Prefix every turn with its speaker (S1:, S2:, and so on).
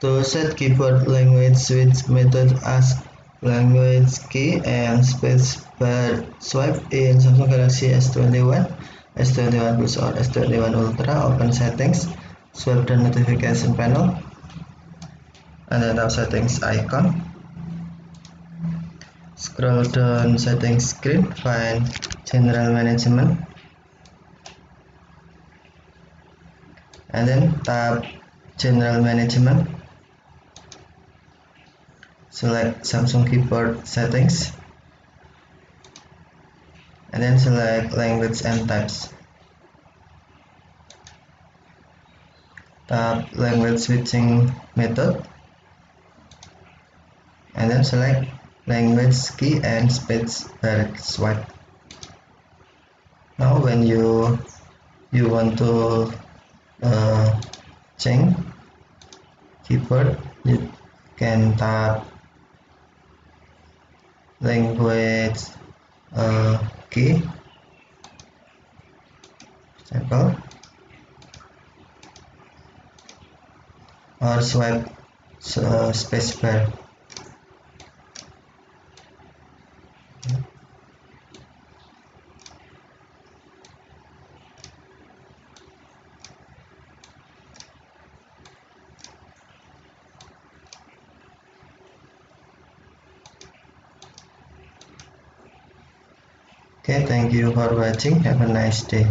S1: To set keyboard language switch method, ask language key and spacebar swipe in Samsung Galaxy S21, S21 Plus or S21 Ultra. Open settings, swipe the notification panel, and then tap settings icon. Scroll down settings screen, find general management, and then tap general management. Select Samsung keyboard settings, and then select language and types. Tap language switching method, and then select language key and spacebar swipe. Now when you want to change keyboard, you can tap language key, example, or swipe spacebar. Okay, thank you for watching. Have a nice day.